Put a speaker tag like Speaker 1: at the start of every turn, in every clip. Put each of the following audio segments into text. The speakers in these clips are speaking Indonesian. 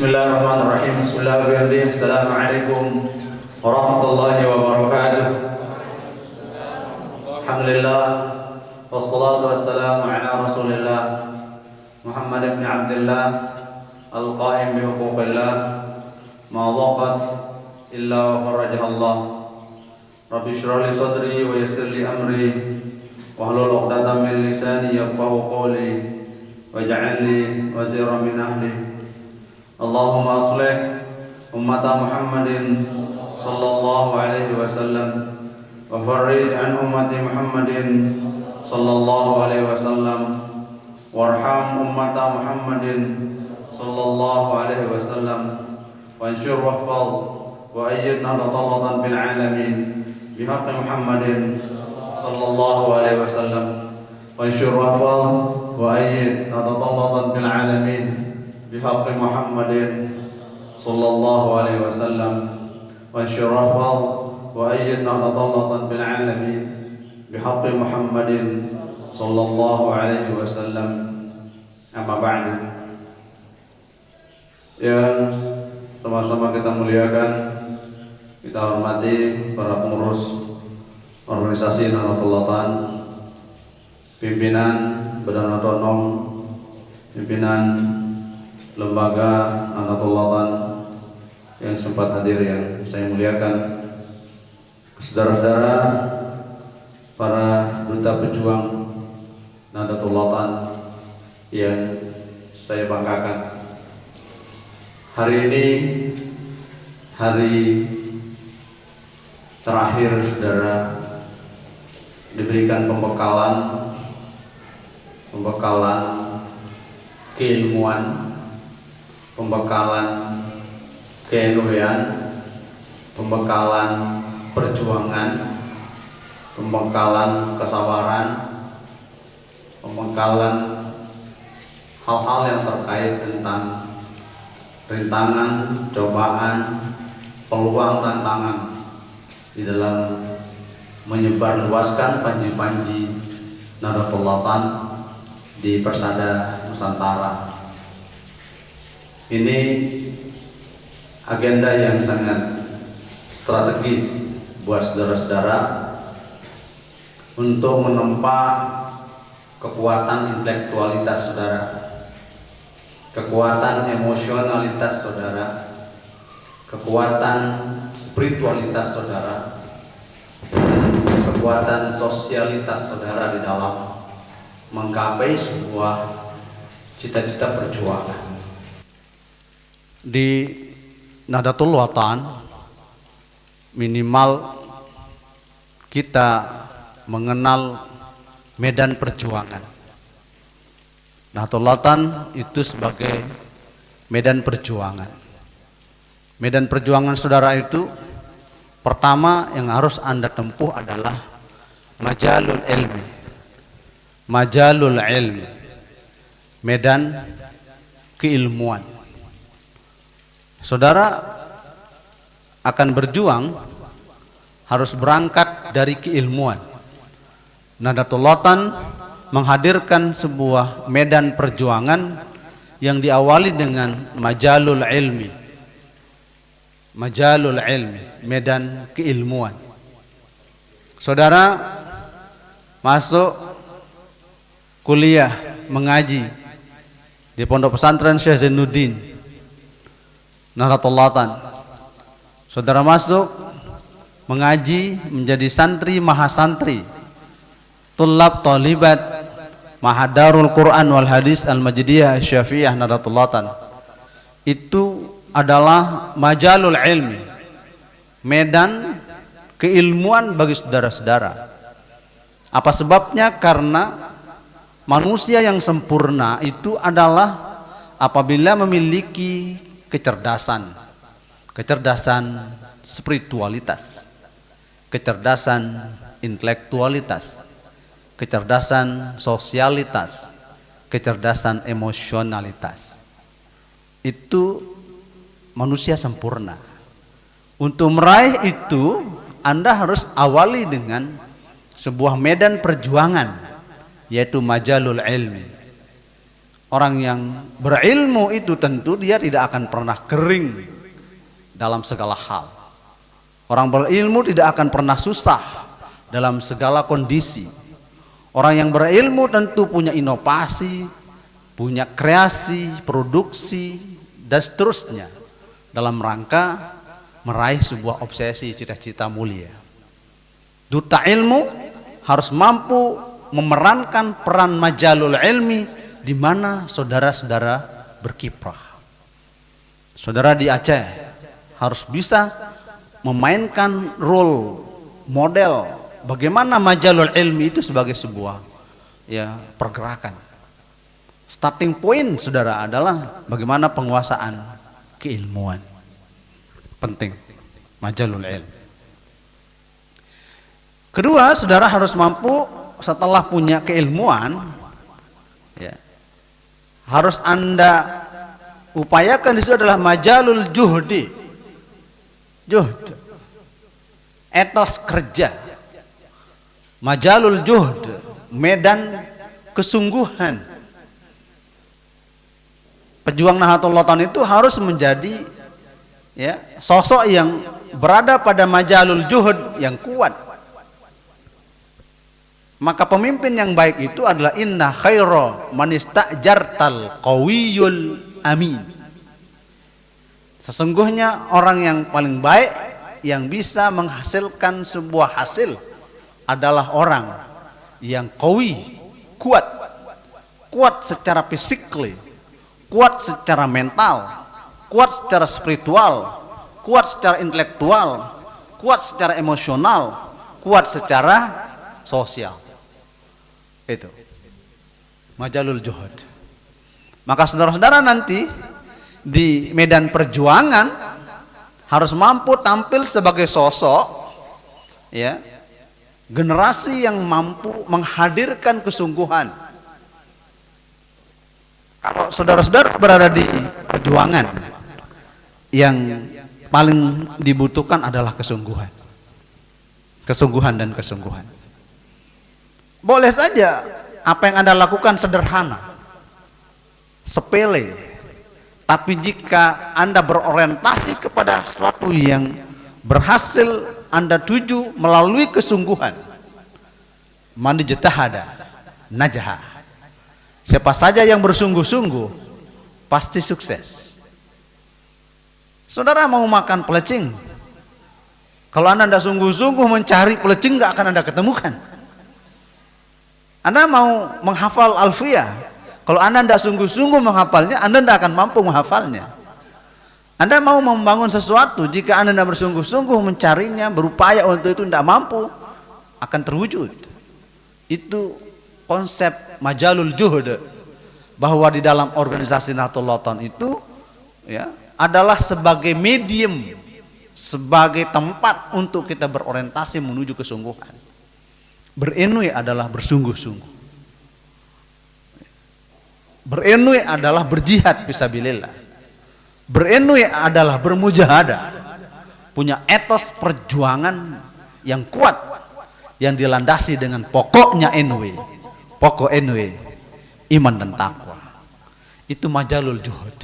Speaker 1: Bismillahirrahmanirrahim. Bismillahirrahmanirrahim. Assalamualaikum warahmatullahi wabarakatuh. Alhamdulillah wassalatu wassalamu ala Rasulillah Muhammad ibn Abdullah al-qa'im bi huquqillah ma dhaqat illa wa farajaha Allah. Rabbi shrah li sadri wa yassir li amri wahlul 'uqdatam min lisani yafqahu qawli waj'al li waziran min ahli. Allahumma aslih ummata Muhammadin sallallahu alaihi wasallam wa farrij an ummati Muhammadin sallallahu alaihi wasallam warham ummata Muhammadin sallallahu alaihi wasallam wa anshur wahfaz wa ayyidna ladallatan bil alamin bihaqqi Muhammadin sallallahu alaihi wasallam wa anshur wahfaz wa ayyidna ladallatan bil alamin bihaqqi Muhammadin sallallahu alaihi wasallam wa anshur wahfaz wa ayyidna ladallatan bil alamin bihaqqi Muhammadin sallallahu alaihi wasallam. Amma ba'du. Yang sama-sama kita muliakan, kita hormati para pengurus organisasi Nahdlatul Ulama, pimpinan Badan Otonom, pimpinan Lembaga Nahdlatul Ulama yang sempat hadir, yang saya muliakan, saudara-saudara para duta pejuang Nahdlatul Ulama yang saya banggakan. Hari ini hari terakhir saudara diberikan pembekalan keilmuan, pembekalan keilmuan, pembekalan perjuangan, pembekalan kesabaran, pembekalan hal-hal yang terkait tentang rintangan, cobaan, peluang, tantangan di dalam menyebarluaskan panji-panji Nahdlatul Ulama di persada Nusantara. Ini agenda yang sangat strategis buat saudara-saudara untuk menempa kekuatan intelektualitas saudara, kekuatan emosionalitas saudara, kekuatan spiritualitas saudara, dan kekuatan sosialitas saudara di dalam menggapai sebuah cita-cita perjuangan. Di Nahdlatul Ulama minimal kita mengenal medan perjuangan. Nahdlatul Ulama itu sebagai medan perjuangan. Medan perjuangan saudara itu pertama yang harus Anda tempuh adalah majalul ilmi. Majalul ilmi, medan keilmuan. Saudara akan berjuang harus berangkat dari keilmuan. Nahdlatul Ulama menghadirkan sebuah medan perjuangan yang diawali dengan majalul ilmi. Majalul ilmi, medan keilmuan. Saudara masuk kuliah mengaji di Pondok Pesantren Syekh Zainuddin Nahdlatul Ulama. Saudara masuk mengaji menjadi santri mahasantri Tulab Talibat Mahadarul Quran wal Hadis Al-Majdiyah Syafi'iyah Nahdlatul Ulama. Itu adalah majalul ilmi, medan keilmuan bagi saudara-saudara. Apa sebabnya? Karena manusia yang sempurna itu adalah apabila memiliki kecerdasan spiritualitas, kecerdasan intelektualitas, kecerdasan sosialitas, kecerdasan emosionalitas. Itu manusia sempurna. Untuk meraih itu, Anda harus awali dengan sebuah medan perjuangan, yaitu majalul ilmi.
Speaker 2: Orang yang berilmu itu tentu dia tidak akan pernah kering dalam segala hal. Orang berilmu tidak akan pernah susah dalam segala kondisi. Orang yang berilmu tentu punya inovasi, punya kreasi, produksi, dan seterusnya dalam rangka meraih sebuah obsesi cita-cita mulia. Duta ilmu harus mampu memerankan peran majalul ilmi di mana saudara-saudara berkiprah. Saudara di Aceh harus bisa memainkan role model bagaimana majalul ilmi itu sebagai sebuah pergerakan. Starting point saudara adalah bagaimana penguasaan keilmuan. Penting majalul ilmi. Kedua, saudara harus mampu setelah punya keilmuan, harus Anda upayakan di situ adalah majalul juhdi. Juhd, etos kerja, majalul juhd, medan kesungguhan. Pejuang Nahdlatul Ulama itu harus menjadi sosok yang berada pada majalul juhd yang kuat. Maka pemimpin yang baik itu adalah inna khaira man istajartal qawiyul amin. Sesungguhnya orang yang paling baik yang bisa menghasilkan sebuah hasil adalah orang yang qawi, kuat secara fisikly, kuat secara mental, kuat secara spiritual, kuat secara intelektual, kuat secara emosional, kuat secara sosial. Itu majalul juhud. Maka saudara-saudara nanti di medan perjuangan harus mampu tampil sebagai sosok generasi yang mampu menghadirkan kesungguhan. Kalau saudara-saudara berada di perjuangan, yang paling dibutuhkan adalah kesungguhan dan kesungguhan. Boleh saja apa yang Anda lakukan sederhana, sepele, tapi jika Anda berorientasi kepada sesuatu yang berhasil Anda tuju melalui kesungguhan, man ijtahada najaha. Siapa saja yang bersungguh-sungguh pasti sukses. Saudara mau makan pelecing, kalau Anda tidak sungguh-sungguh mencari pelecing, nggak akan Anda ketemukan. Anda mau menghafal alfiyah, kalau Anda tidak sungguh-sungguh menghafalnya, Anda tidak akan mampu menghafalnya. Anda mau membangun sesuatu, jika Anda tidak bersungguh-sungguh mencarinya, berupaya untuk itu, tidak mampu akan terwujud. Itu konsep majalul juhud, bahwa di dalam organisasi Nahdlatul Ulama itu adalah sebagai medium, sebagai tempat untuk kita berorientasi menuju kesungguhan. Berenui adalah bersungguh-sungguh. Berenui adalah berjihad fisabilillah. Berenui adalah bermujahadah. Punya etos perjuangan yang kuat, yang dilandasi dengan pokoknya enui. Pokok enui, iman dan takwa. Itu majalul juhud.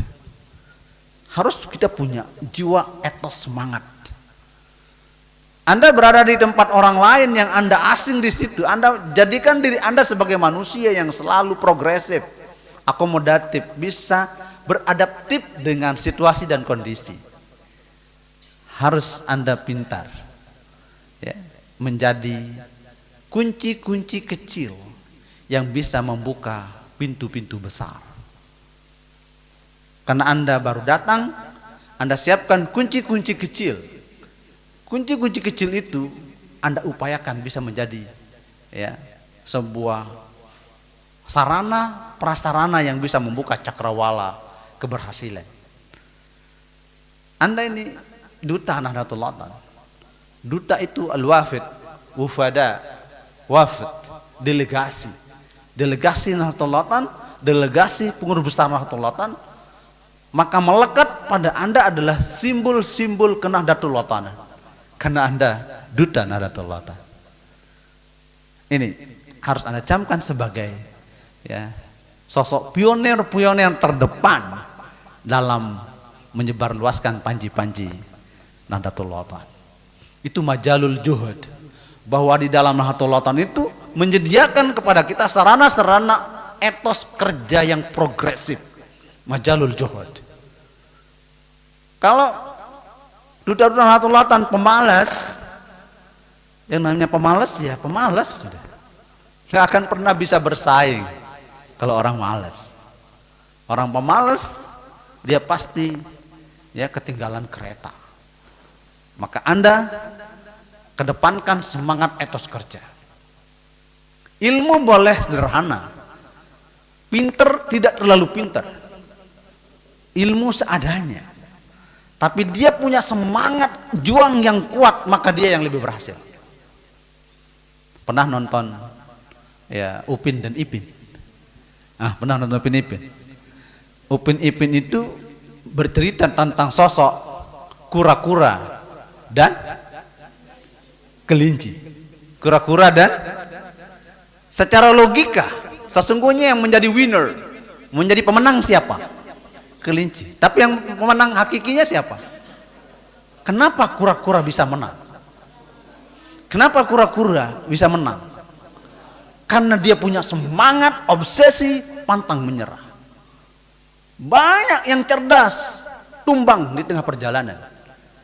Speaker 2: Harus kita punya jiwa etos semangat. Anda berada di tempat orang lain yang Anda asing di situ, Anda jadikan diri Anda sebagai manusia yang selalu progresif, akomodatif, bisa beradaptif dengan situasi dan kondisi. Harus Anda pintar menjadi kunci-kunci kecil yang bisa membuka pintu-pintu besar. Karena Anda baru datang, Anda siapkan kunci-kunci kecil. Kunci-kunci kecil itu Anda upayakan bisa menjadi sebuah sarana prasarana yang bisa membuka cakrawala keberhasilan. Anda ini duta Nahdlatul Ulama. Duta itu al-wafid, wufada, wafid, delegasi. Delegasi Nahdlatul Ulama, delegasi pengurus besar Nahdlatul Ulama, maka melekat pada Anda adalah simbol-simbol Nahdlatul Ulama. Karena Anda duta Nahdlatul Ulama. Ini harus Anda camkan sebagai sosok pionir-pionir terdepan dalam menyebarluaskan panji-panji Nahdlatul Ulama. Itu majalul juhud, bahwa di dalam Nahdlatul Ulama itu menyediakan kepada kita sarana-sarana etos kerja yang progresif, majalul juhud. Kalau duta-duta Nahdlatul Ulama pemalas, yang namanya pemalas ya pemalas sudah, nggak akan pernah bisa bersaing. Kalau orang malas, orang pemalas, dia pasti ya ketinggalan kereta. Maka Anda kedepankan semangat etos kerja. Ilmu boleh sederhana, pinter tidak terlalu pinter, ilmu seadanya, tapi dia punya semangat juang yang kuat, maka dia yang lebih berhasil. Pernah nonton ya Upin dan Ipin? Pernah nonton Upin Ipin? Upin Ipin itu bercerita tentang sosok kura-kura dan kelinci. Kura-kura dan, secara logika sesungguhnya yang menjadi winner, menjadi pemenang siapa? Kelinci. Tapi yang pemenang hakikinya siapa? Kenapa kura-kura bisa menang? Kenapa kura-kura bisa menang? Karena dia punya semangat, obsesi, pantang menyerah. Banyak yang cerdas tumbang di tengah perjalanan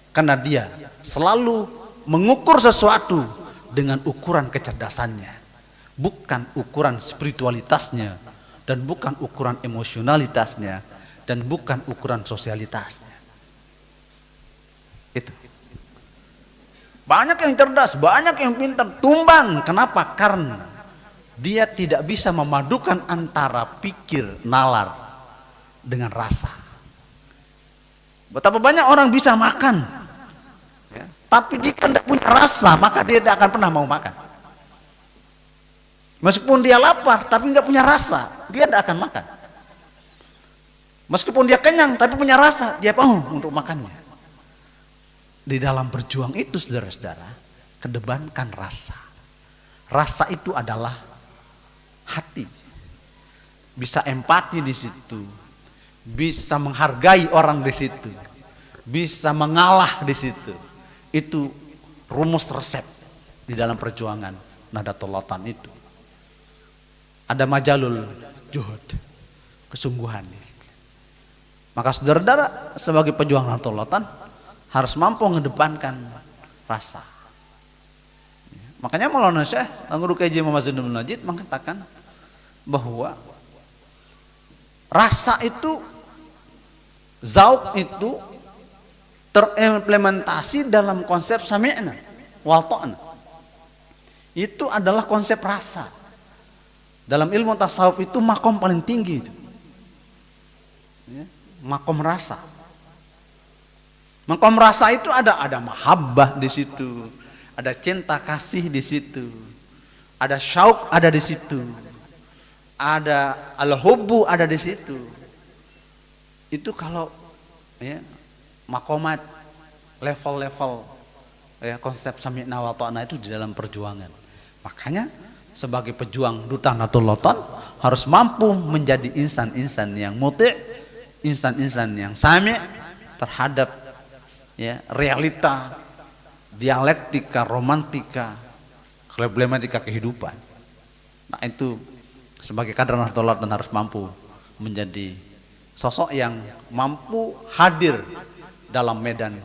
Speaker 2: karena dia selalu mengukur sesuatu dengan ukuran kecerdasannya, bukan ukuran spiritualitasnya, dan bukan ukuran emosionalitasnya, dan bukan ukuran sosialitasnya. Itu. Banyak yang cerdas, banyak yang pintar, tumbang. Kenapa? Karena dia tidak bisa memadukan antara pikir, nalar dengan rasa. Betapa banyak orang bisa makan, ya, tapi jika tidak punya rasa, maka dia tidak akan pernah mau makan. Meskipun dia lapar, tapi nggak punya rasa, dia tidak akan makan. Meskipun dia kenyang, tapi punya rasa, dia mau untuk makannya. Di dalam berjuang itu, saudara-saudara, kedepankan rasa. Rasa itu adalah hati, bisa empati di situ, bisa menghargai orang di situ, bisa mengalah di situ. Itu rumus resep di dalam perjuangan Nahdlatul Ulama itu. Ada majalul juhud, kesungguhan. Maka saudara-saudara sebagai pejuang Nahdlatul Ulama harus mampu mengedepankan rasa. Makanya Maulana Syekh Guru Kiai Muhammad Zainul Najid mengatakan bahwa rasa itu, zauq itu terimplementasi dalam konsep sami'na wal ta'na. Itu adalah konsep rasa. Dalam ilmu tasawuf itu makom paling tinggi itu. Ya, makom rasa. Makom rasa itu ada mahabbah di situ, ada cinta kasih di situ, ada syauq ada di situ, ada al-hubbu ada di situ. Itu kalau ya, makomat, level-level ya, konsep sami'na wa ta'na itu di dalam perjuangan. Makanya sebagai pejuang duta Nahdlatul Ulama harus mampu menjadi insan-insan yang muti', insan-insan yang sami' terhadap ya, realita, dialektika, romantika, problematika kehidupan. Nah itu sebagai kader Nahdlatul Ulama harus mampu menjadi sosok yang mampu hadir dalam medan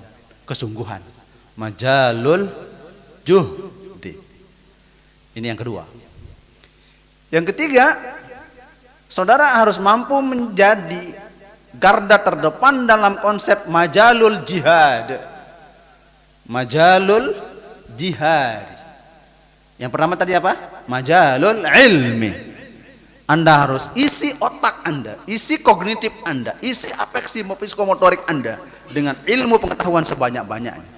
Speaker 2: kesungguhan, majalul juhdi. Ini yang kedua. Yang ketiga, saudara harus mampu menjadi garda terdepan dalam konsep majalul jihad. Majalul jihad. Yang pertama tadi apa? Majalul ilmi. Anda harus isi otak Anda, isi kognitif Anda, isi afeksi psikomotorik Anda dengan ilmu pengetahuan sebanyak-banyaknya.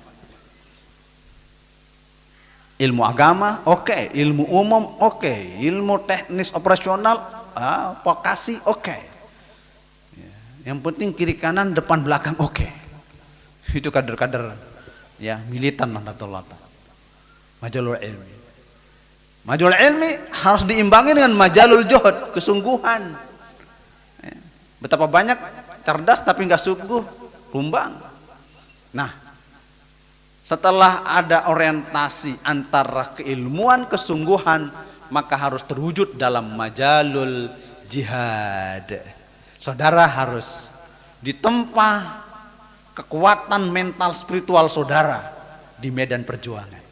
Speaker 2: Ilmu agama, oke. Ilmu umum, oke. Ilmu teknis operasional, vokasi, oke. Yang penting kiri kanan depan belakang, oke. Itu kader-kader ya militan Nahdlatul Ulama. Majalul ilmi. Majalul ilmi harus diimbangi dengan majalul juhud, kesungguhan. Betapa banyak cerdas tapi nggak sungguh, tumbang. Nah, setelah ada orientasi antara keilmuan, kesungguhan, maka harus terwujud dalam majalul jihad. Saudara harus ditempa kekuatan mental spiritual saudara di medan perjuangan.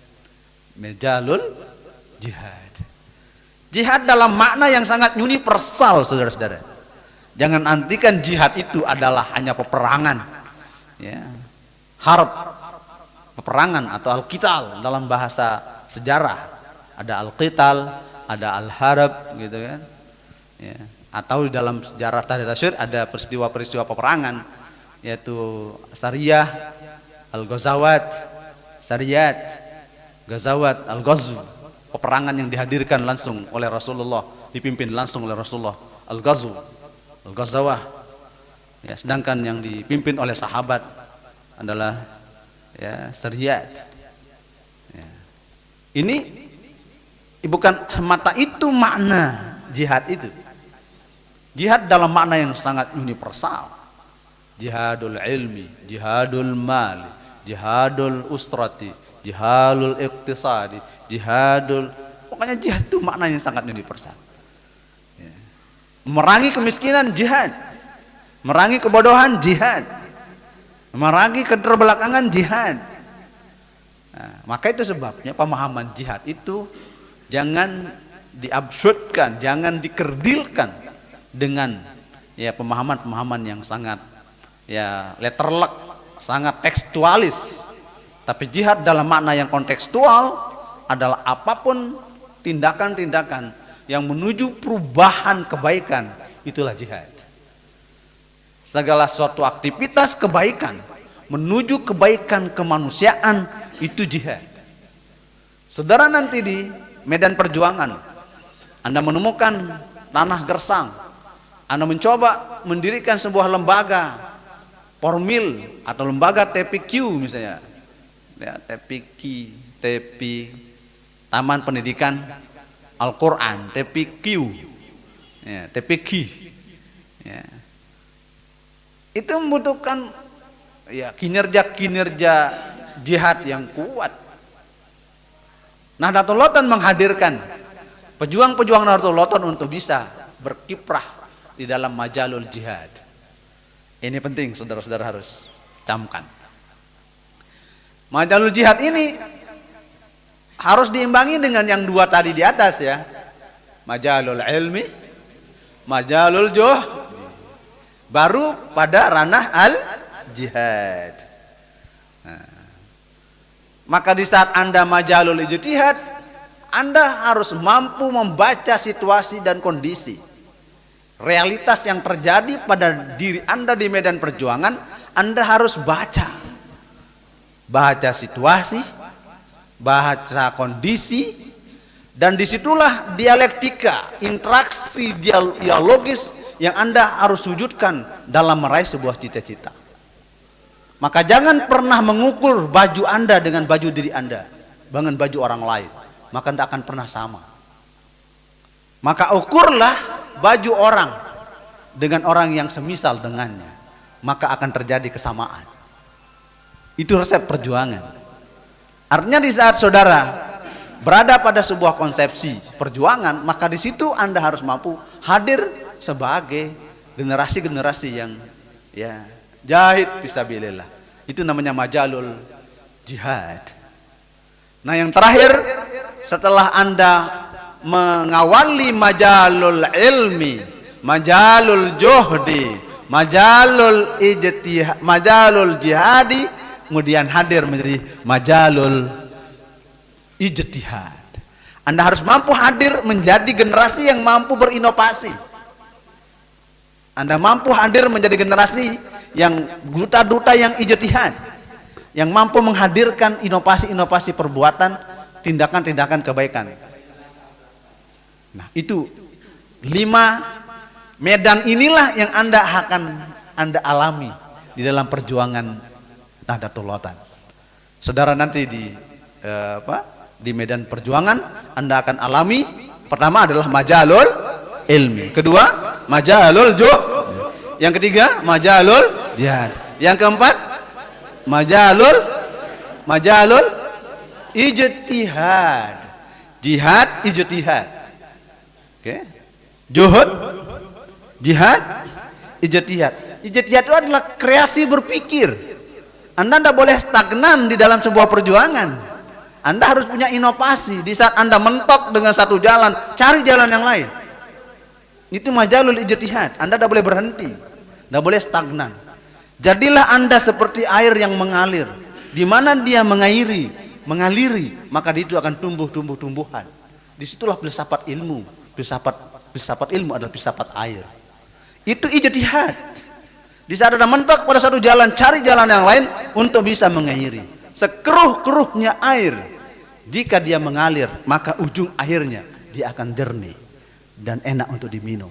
Speaker 2: Majalul jihad. Jihad dalam makna yang sangat universal, saudara-saudara. Jangan artikan jihad itu adalah hanya peperangan, ya, harb, peperangan atau al-qital dalam bahasa sejarah. Ada al-qital, ada al-harb, gitu kan, ya. Atau di dalam sejarah tarikh rasyid ada peristiwa-peristiwa peperangan, yaitu Sariyah, al-Ghazawat, Sariyat, Ghazawat, al-Ghazw, peperangan yang dihadirkan langsung oleh Rasulullah, dipimpin langsung oleh Rasulullah, al-Ghazw, al-Ghazawah, ya, sedangkan yang dipimpin oleh sahabat adalah, ya, Sariyat, ya. Ini bukan mata itu makna jihad itu. Jihad dalam makna yang sangat universal. Jihadul ilmi, jihadul mali, jihadul usrati, jihadul iqtisadi, jihadul, pokoknya jihad itu maknanya sangat universal, ya. Memerangi kemiskinan, jihad. Memerangi kebodohan, jihad. Memerangi keterbelakangan, jihad. Nah, maka itu sebabnya pemahaman jihad itu jangan diabsurdkan, jangan dikerdilkan dengan, ya, pemahaman-pemahaman yang sangat, ya, letterlek, sangat tekstualis. Tapi jihad dalam makna yang kontekstual adalah apapun tindakan-tindakan yang menuju perubahan kebaikan, itulah jihad. Segala suatu aktivitas kebaikan menuju kebaikan kemanusiaan, itu jihad. Saudara, nanti di medan perjuangan Anda menemukan tanah gersang, Anda mencoba mendirikan sebuah lembaga formil atau lembaga TPQ misalnya, ya, TP Taman Pendidikan Al-Quran, TPQ, ya, TPQ, ya. Itu membutuhkan, ya, kinerja jihad yang kuat. Nahdlatul Ulama menghadirkan pejuang-pejuang Nahdlatul Ulama untuk bisa berkiprah di dalam majalul jihad. Ini penting, saudara-saudara harus camkan. Majalul jihad ini harus diimbangi dengan yang dua tadi di atas, ya. Majalul ilmi, majalul juhd. Baru pada ranah al jihad. Nah, maka di saat Anda majalul ijtihad, Anda harus mampu membaca situasi dan kondisi, realitas yang terjadi pada diri Anda di medan perjuangan. Anda harus baca situasi, baca kondisi, dan disitulah dialektika, interaksi dialogis yang Anda harus wujudkan dalam meraih sebuah cita-cita. Maka jangan pernah mengukur baju Anda dengan baju diri Anda, dengan baju orang lain, maka tidak akan pernah sama. Maka ukurlah baju orang dengan orang yang semisal dengannya, maka akan terjadi kesamaan. Itu resep perjuangan. Artinya di saat saudara berada pada sebuah konsepsi perjuangan, maka di situ Anda harus mampu hadir sebagai generasi-generasi yang, ya, jahid fisabilillah. Itu namanya majalul jihad. Nah, yang terakhir, setelah Anda mengawali majalul ilmi, majalul juhdi, majalul ijtihad, majalul jihadi, kemudian hadir menjadi majalul ijtihad. Anda harus mampu hadir menjadi generasi yang mampu berinovasi. Anda mampu hadir menjadi generasi yang duta-duta yang ijtihad, yang mampu menghadirkan inovasi-inovasi perbuatan, tindakan-tindakan kebaikan. Nah, itu 5 medan inilah yang Anda akan alami di dalam perjuangan Nahdlatul Ulama. Saudara, nanti di medan perjuangan Anda akan alami, pertama adalah majalul ilmi, kedua majalul juhd, Yang ketiga, majalul jihad. Yang keempat, majalul ijtihad. Jihad, ijtihad. Oke. Juhud, jihad, ijtihad. Ijtihad itu adalah kreasi berpikir. Anda tidak boleh stagnan di dalam sebuah perjuangan. Anda harus punya inovasi. Di saat Anda mentok dengan satu jalan, cari jalan yang lain. Itu majalul ijtihad. Anda tidak boleh berhenti, tidak boleh stagnan. Jadilah Anda seperti air yang mengalir. Di mana dia mengaliri, maka di itu akan tumbuhan. Disitulah filsafat ilmu. Filsafat ilmu adalah filsafat air. Itu ijtihad. Di saat Anda mentok pada satu jalan, cari jalan yang lain untuk bisa mengairi. Sekeruh-keruhnya air, jika dia mengalir, maka ujung akhirnya dia akan jernih dan enak untuk diminum.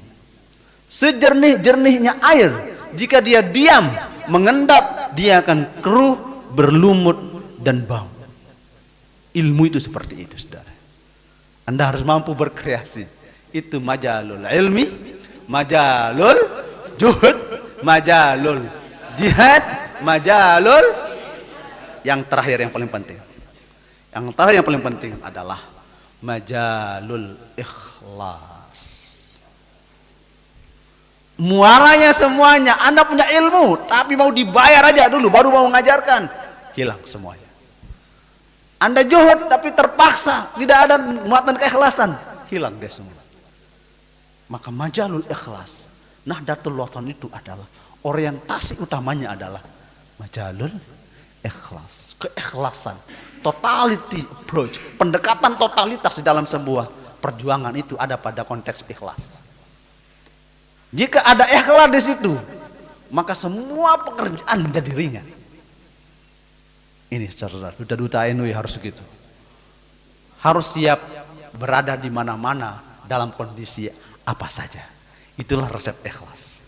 Speaker 2: Sejernih-jernihnya air, jika dia diam, mengendap, dia akan keruh, berlumut dan bau. Ilmu itu seperti itu, saudara. Anda harus mampu berkreasi. Itu majalul ilmi, majalul juhud, majalul jihad, majalul yang terakhir yang paling penting. Yang terakhir yang paling penting adalah majalul ikhlas. Muaranya semuanya, Anda punya ilmu tapi mau dibayar aja dulu baru mau mengajarkan, hilang semuanya. Anda juhud tapi terpaksa, tidak ada muatan keikhlasan, hilang dia semua. Maka majalul ikhlas, Nahdlatul Wathon itu adalah orientasi utamanya adalah majalul ikhlas, keikhlasan, totality approach, pendekatan totalitas di dalam sebuah perjuangan itu ada pada konteks ikhlas. Jika ada ikhlas di situ, maka semua pekerjaan menjadi ringan. Ini saudara, duta-duta NU harus begitu. Harus siap berada di mana-mana dalam kondisi apa saja. Itulah resep ikhlas.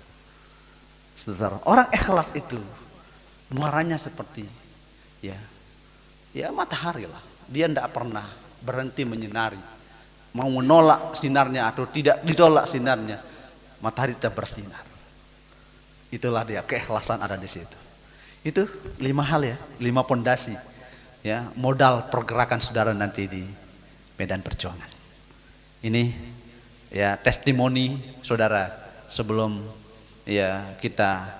Speaker 2: Saudara, orang ikhlas itu muaranya seperti ya matahari lah. Dia tidak pernah berhenti menyinari. Mau menolak sinarnya atau tidak ditolak sinarnya, matahari tetap bersinar. Itulah dia, keikhlasan ada di situ. Itu 5 hal ya, 5 pondasi ya, modal pergerakan saudara nanti di medan perjuangan. Ini ya testimoni saudara sebelum ya kita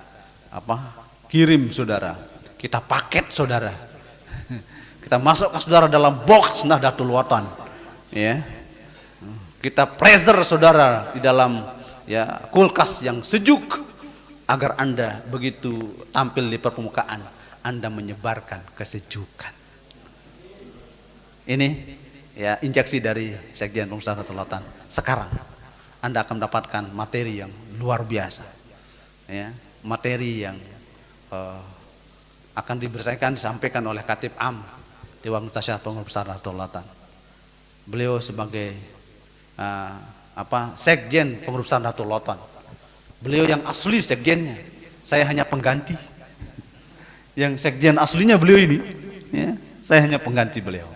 Speaker 2: kirim saudara, kita paket saudara, kita masuk ke saudara dalam box Nahdlatul Wathon ya, kita freezer saudara di dalam ya kulkas yang sejuk agar Anda begitu tampil di permukaan Anda menyebarkan kesejukan. Ini ya injeksi dari Sekjen Pengurusan Nahdlatul Wathon. Sekarang Anda akan mendapatkan materi yang luar biasa ya, materi yang akan disampaikan oleh Khatib Am Dewan Mutasyarif Pengurusan Nahdlatul Wathon. Beliau sebagai Sekjen Pengurusan Nahdlatul Wathon. Beliau yang asli sekjennya, saya hanya pengganti. Yang sekjen aslinya beliau ini ya, saya hanya pengganti beliau.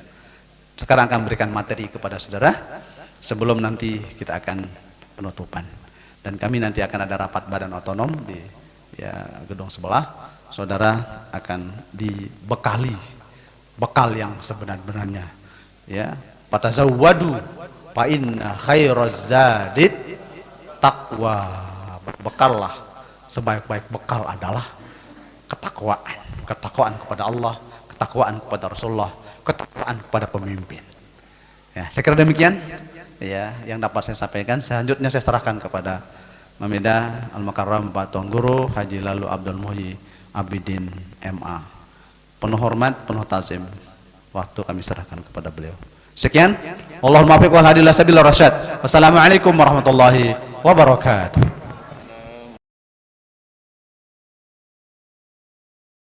Speaker 2: Sekarang akan memberikan materi kepada saudara sebelum nanti kita akan penutupan. Dan kami nanti akan ada rapat badan otonom di ya, gedung sebelah. Saudara akan dibekali bekal yang sebenar-benarnya ya. Fatazawwadu fa inna khairaz zadid taqwa. Bekallah, sebaik-baik bekal adalah ketakwaan kepada Allah, ketakwaan kepada Rasulullah, ketakwaan kepada pemimpin. Ya, saya kira demikian ya yang dapat saya sampaikan. Selanjutnya saya serahkan kepada Mameda Al-Mukarram Pak Tuan Guru Haji Lalu Abdul Muhyi Abidin MA. Penuh hormat, penuh tazim, waktu kami serahkan kepada beliau. Sekian, Allahumma muwaffiq wal hadi ila sabilir rasyad. Wassalamualaikum warahmatullahi wabarakatuh.